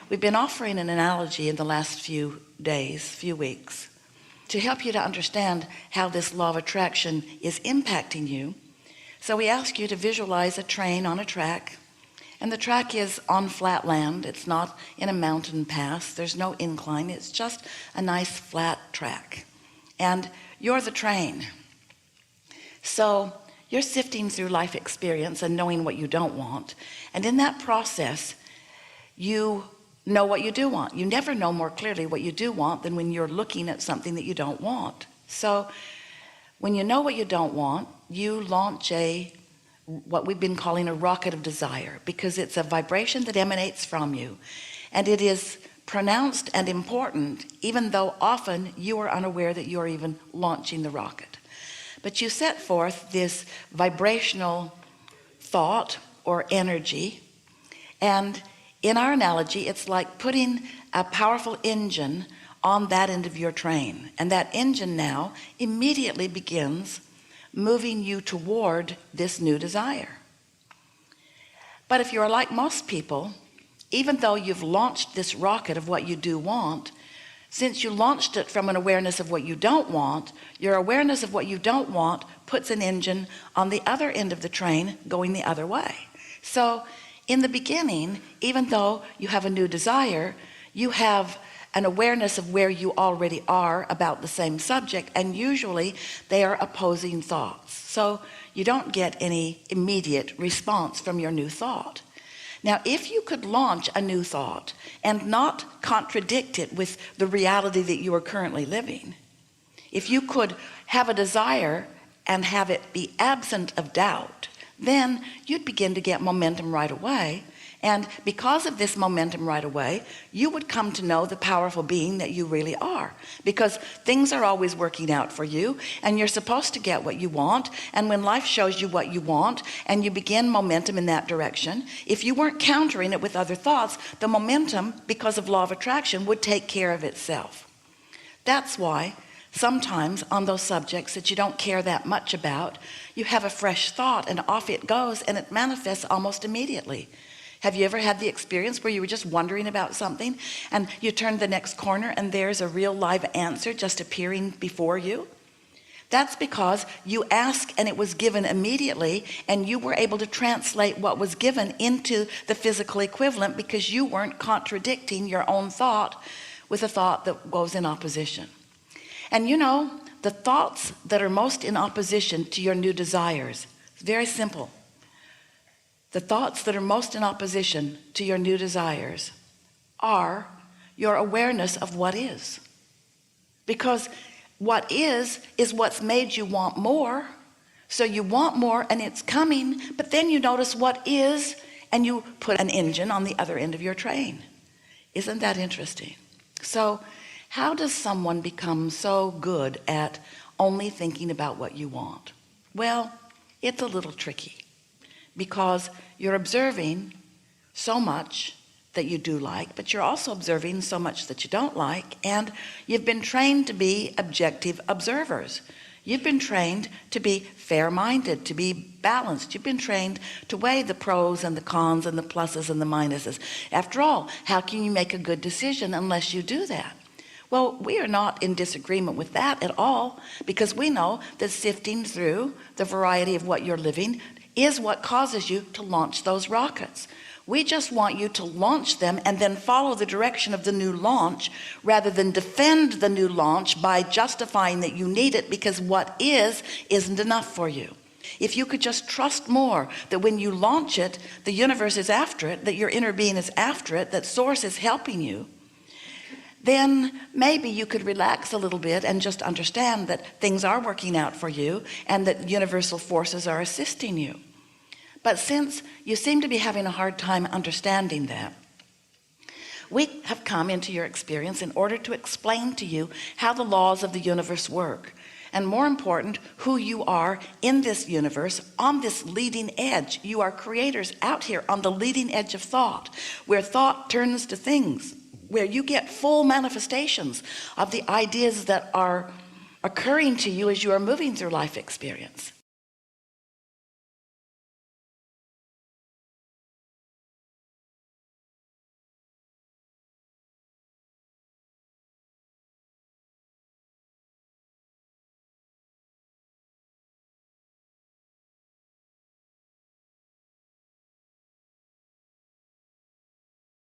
We've been offering an analogy in the last few days, few weeks, to help you to understand how this law of attraction is impacting you. So we ask you to visualize a train on a track, and the track is on flat land. It's not in a mountain pass. There's no incline. It's just a nice flat track, and you're the train. So you're sifting through life experience and knowing what you don't want, and in that process you know what you do want. You never know more clearly what you do want than when you're looking at something that you don't want. So when you know what you don't want, you launch what we've been calling a rocket of desire, because it's a vibration that emanates from you, and it is pronounced and important, even though often you are unaware that you're even launching the rocket. But you set forth this vibrational thought or energy, and in our analogy, it's like putting a powerful engine on that end of your train, and that engine now immediately begins moving you toward this new desire. But if you're like most people, even though you've launched this rocket of what you do want, since you launched it from an awareness of what you don't want, your awareness of what you don't want puts an engine on the other end of the train going the other way. So in the beginning, even though you have a new desire, you have an awareness of where you already are about the same subject, and usually they are opposing thoughts. So you don't get any immediate response from your new thought. Now, if you could launch a new thought and not contradict it with the reality that you are currently living, if you could have a desire and have it be absent of doubt, then you'd begin to get momentum right away. And because of this momentum right away, you would come to know the powerful being that you really are, because things are always working out for you, and you're supposed to get what you want. And when life shows you what you want and you begin momentum in that direction, if you weren't countering it with other thoughts, the momentum, because of law of attraction, would take care of itself. That's why sometimes on those subjects that you don't care that much about, you have a fresh thought and off it goes, and it manifests almost immediately. Have you ever had the experience where you were just wondering about something and you turn the next corner and there's a real live answer just appearing before you? That's because you asked and it was given immediately, and you were able to translate what was given into the physical equivalent because you weren't contradicting your own thought with a thought that goes in opposition. And you know, the thoughts that are most in opposition to your new desires, it's very simple. The thoughts that are most in opposition to your new desires are your awareness of what is. Because what is what's made you want more. So you want more and it's coming, but then you notice what is, and you put an engine on the other end of your train. Isn't that interesting? So how does someone become so good at only thinking about what you want? Well, it's a little tricky, because you're observing so much that you do like, but you're also observing so much that you don't like, and you've been trained to be objective observers. You've been trained to be fair-minded, to be balanced. You've been trained to weigh the pros and the cons and the pluses and the minuses. After all, how can you make a good decision unless you do that? Well, we are not in disagreement with that at all, because we know that sifting through the variety of what you're living is what causes you to launch those rockets. We just want you to launch them and then follow the direction of the new launch, rather than defend the new launch by justifying that you need it because what isn't enough for you. If you could just trust more that when you launch it, the universe is after it, that your inner being is after it, that source is helping you, then maybe you could relax a little bit and just understand that things are working out for you and that universal forces are assisting you. But since you seem to be having a hard time understanding that, we have come into your experience in order to explain to you how the laws of the universe work, and more important, who you are in this universe on this leading edge. You are creators out here on the leading edge of thought, where thought turns to things, where you get full manifestations of the ideas that are occurring to you as you are moving through life experience.